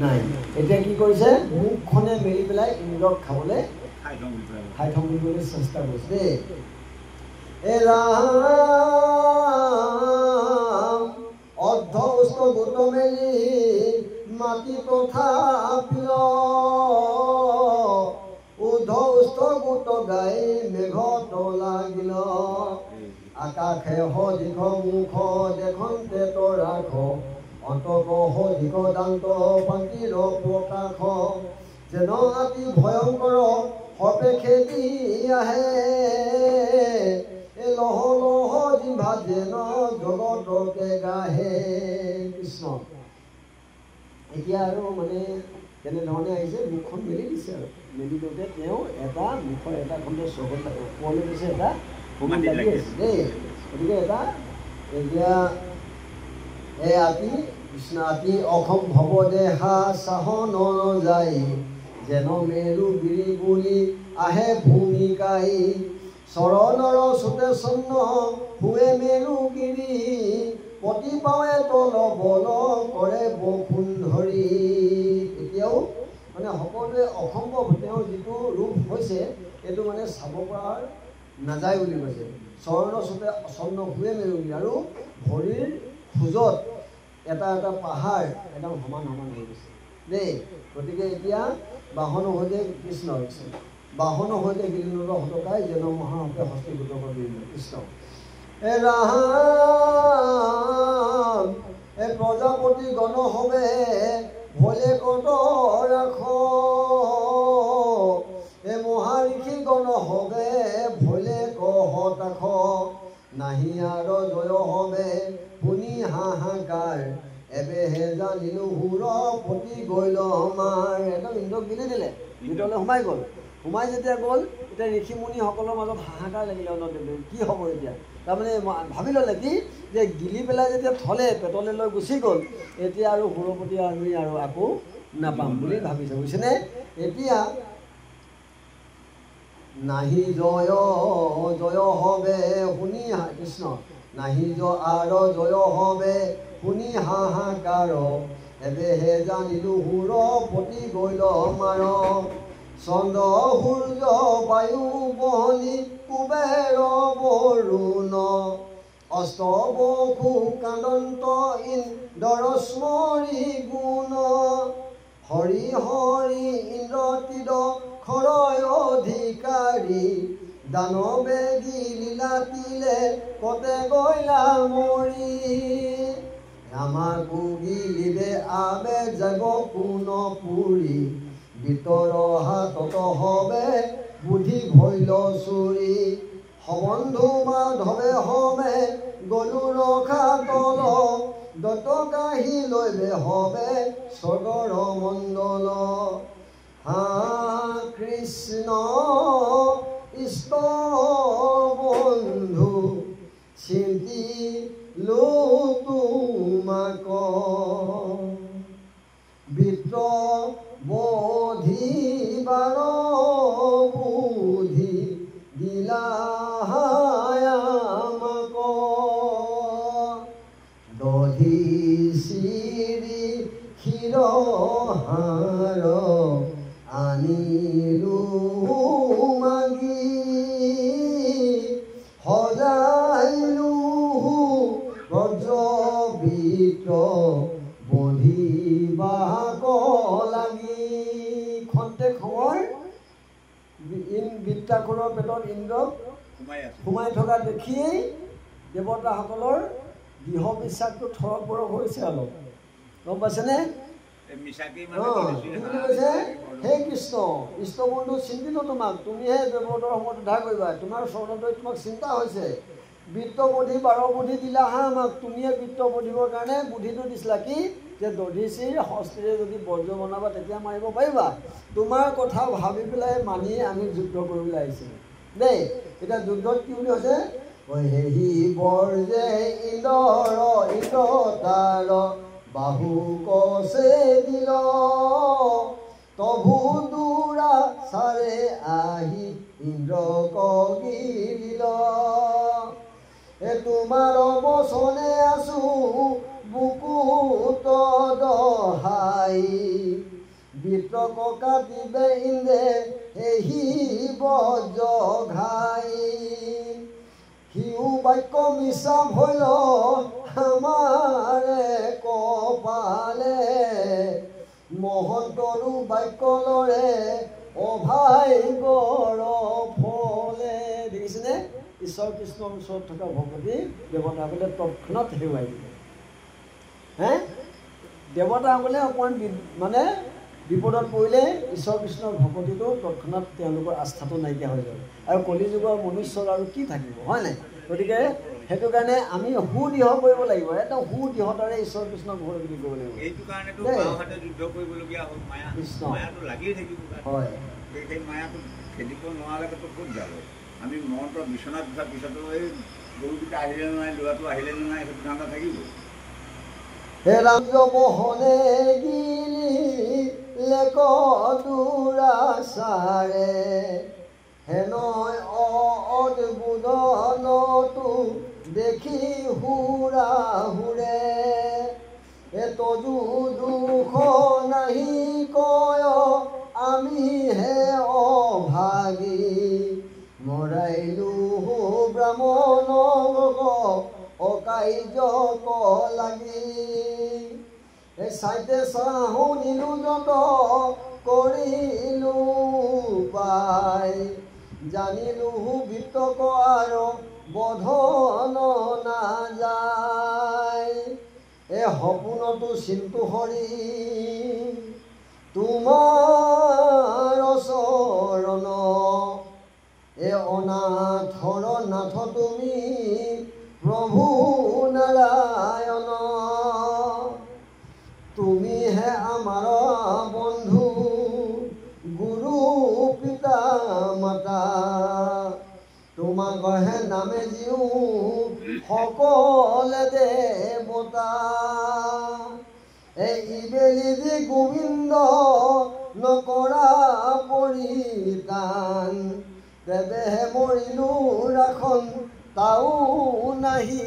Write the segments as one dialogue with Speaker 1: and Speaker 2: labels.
Speaker 1: নাই। এতিয়া কি কৰিছে, মুখখনে মেলি পেলাই ইন্দ্ৰক খাবলৈ খাই থম বুলি চেষ্টা কৰিছে দেই। এ ৰাম অৰ্ধউষ্ট গোট মেলি মাটি তথাপিল উৰ্ধউষ্ট গোট গাই মেঘত লাগিল আকাশে সদিখ মুখ দেখন্তে তৰাখ অন্তক সদিখ দান্ত পাতিৰ প্ৰকাশ যেন অতি ভয়ংকৰ সপে খেদি আহে লহ লহ জিভা যেন জগতকে গাহে। কৃষ্ণ এতিয়া আৰু মানে কেনেধৰণে আহিছে, মুখখন মেলি দিছে আৰু মেলি দিওঁতে তেওঁ এটা মুখৰ এটা খণ্ড চকুত ওপৰলৈ দিছে, এটা ভূমিত লাগি আছে দেই। গতিকে এটা এতিয়া আতি কৃষ্ণ আতি অসম্ভৱ দেহা চাহ নৰযাই যেন মেৰু গিৰি বুলি আহে ভূমিকাই চৰণৰ চুতে চন্ন শুৱে মেৰু গিৰি পতি পাৱে তল বল কৰে বসুন ধৰি। এতিয়াও মানে সকলোৱে অসম্ভৱ তেওঁৰ যিটো ৰূপ হৈছে এইটো মানে চাব পৰা নাযায় বুলি কৈছে। চৰণ চুতে চন্ন শুৱে মেৰু গিৰি আৰু ভৰিৰ খোজত এটা এটা পাহাৰ একদম সমান সমান হৈ গৈছে দেই। গতিকে এতিয়া বাহনৰ সৈতে কৃষ্ণ হৈছে, বাহনৰ সৈতে গিৰিনৰ হতকাই যেন মহাসপে হস্তিগত কৰি কৃষ্ণ। এ ৰাম এ প্ৰজাপতি গণ হবে ভলে কত ৰাখ এ মহাঋষি গণ হবে ভলে কহতাখ নাহি আৰু জয় হবে শুনি হাহাকাৰ এবেহে জানিলো হুৰ পতি গল আমাৰ। একদম ইন্দ্ৰক গিলি দিলে, ভিতৰলৈ সোমাই গ'ল। সোমাই যেতিয়া গ'ল এতিয়া ঋষি মুনিসকলৰ মাজত হাহাকাৰ লাগিলে অনদেৱ কি হ'ব এতিয়া। তাৰমানে ভাবি ল'লে কি যে গিলি পেলাই যেতিয়া থলে পেটলৈ লৈ গুচি গ'ল এতিয়া আৰু সুৰপতি আমি আৰু আকৌ নাপাম বুলি ভাবিছে বুজিছেনে। এতিয়া নাহি জয় জয় হবে শুনি কৃষ্ণ নাহি আৰু জয় হবে শুনি হাহাকাৰ এবেহে জানিলো হুৰ পতি গল মাৰ চন্দ্ৰ সূৰ্য বায়ু বলি কুবেৰ বৰুণ অষ্টবসু কাদন্ত ইন্দ্ৰ স্মৰি গুণ হৰি হৰি ইন্দ্ৰ তিদ খৰয় অধিকাৰী দানৱে গিলিলা তিলে কতে গইলা মৰি আমাকো গিলিবে আবে জাগ কোন পুৰি ভিতৰ হাতত হবে বুদ্ধি ভৈল চুৰি সবন্ধু মাধৱে হবে গলু ৰখা তল দত কাহি লৈবে হবে স্বৰ্গৰ মণ্ডল। হা কৃষ্ণ ইষ্ট বন্ধু চিন্তি লো তোমাক বিত্ৰ বধিবাৰ বুদ্ধি দিলা আমাক দধি চিৰি ক্ষীৰহাৰ আনিলো মাগি সজাইলো ব্ৰজবিত্ৰ বধিবাক লাগি। খন্তেক সময় বৃত্তাসুৰৰ পেটত ইন্দ্ৰক সোমাই থকা দেখিয়েই দেৱতাসকলৰ দৃঢ় বিশ্বাসটো থৰক বৰক হৈছে অলপ, গম পাইছেনে। হে কৃষ্ণ ইষ্টবন্ধু চিন্তিত তোমাক, তুমিহে দেৱতাৰ সময়ত উদ্ধাৰ কৰিবা, তোমাৰ চৰণলৈ তোমাক চিন্তা হৈছে। বৃত্ত বুদ্ধি 12 বুদ্ধি দিলা হা আমাক, তুমিয়ে বৃত্ত বুদ্ধিবৰ কাৰণে বুদ্ধিটো দিছিলা কি যে দধিচিৰ হস্তিৰে যদি বজ্ৰ বনাবা তেতিয়া মাৰিব পাৰিবা। তোমাৰ কথা ভাবি পেলাই মানি আমি যুদ্ধ কৰিবলৈ আহিছিলোঁ দেই। এতিয়া যুদ্ধত কি বুলি হৈছে, হেহি বৰ যে ইন্দ্ৰ তাৰ বাহু কছে দিল তভু দুৰা চাৰে আহি ইন্দ্ৰক গিলিল এ তোমাৰ বচনে আছো বুকুত দহাই বিতক কাটিবে ইন্দে এহি বজ ঘাই সিও বাক্য মিছা ভৈল আমাৰে কপালে মহন্তৰো বাক্য লৰে অভাগ্যৰ ফলে। দেখিছেনে ঈশ্বৰ কৃষ্ণৰ ওচৰত থকা ভকতি দেৱতাসকলে তৎক্ষণাত হেৰুৱাই দিলে। দেৱতাসকলে অকণমান মানে বিপদত পৰিলে ঈশ্বৰ কৃষ্ণৰ ভকতিটো তৎক্ষণাত তেওঁলোকৰ আস্থাটো নাইকিয়া হৈ যাব আৰু কলিযুগৰ মনুষ্যৰ আৰু কি থাকিব, হয় নাই? গতিকে সেইটো কাৰণে আমি সুদৃঢ় কৰিব লাগিব, একদম সুদৃঢ়তাৰে ঈশ্বৰ কৃষ্ণক ভকতি কৰিব লাগিব।
Speaker 2: এইটো কাৰণেতো বাওঁহাতে যুদ্ধ কৰিবলগীয়া হ'ল, মায়াটো লাগিয়ে থাকিব। হয়, সেই মায়াটো খেদিব নোৱাৰালৈকেতো ক'ত যাব? আমি মনটো বিচনাত উঠাৰ পিছতো এই গৰুকেইটা আহিলে নাই, ল'ৰাটো আহিলে নাই, সেইটো ধান্দা থাকিব।
Speaker 1: হে ৰাজ্য বহনে গিলি লেকদুৰাচাৰে হেনয় অদ্ভুতনতো দেখি হুৰা হুৰে তজু দুখ নাহি কয় আমি হে অভাগী মৰাইলো ব্ৰাহ্মণ অকাৰ্য লাগি চাইতে চাহু নিলো যত কৰিলো পাই জানিলো বিতক আৰু বধন নাযায় সপোনতো চিন্তু হৰি তোমাৰ চৰণ অনাথৰ নাথ তুমি প্ৰভু নাৰায়ণ তুমি হে আমাৰ বন্ধু গুৰু পিতা মাতা তোমাক হে নামে জিও সকলে দেৱতা ইবেলি যি গোবিন্দ নকৰা পৰিতান তেবেহে মৰিলো ৰাখন তাও নাহি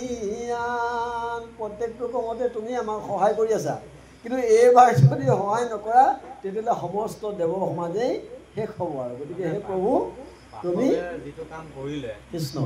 Speaker 1: আন। প্ৰত্যেকটো কমতে তুমি আমাক সহায় কৰি আছা, কিন্তু এইবাৰ যদি সহায় নকৰা তেতিয়াহ'লে সমস্ত দেৱ সমাজেই শেষ হ'ব আৰু। গতিকে হে প্ৰভু তুমি যিটো কাম কৰিলে কৃষ্ণ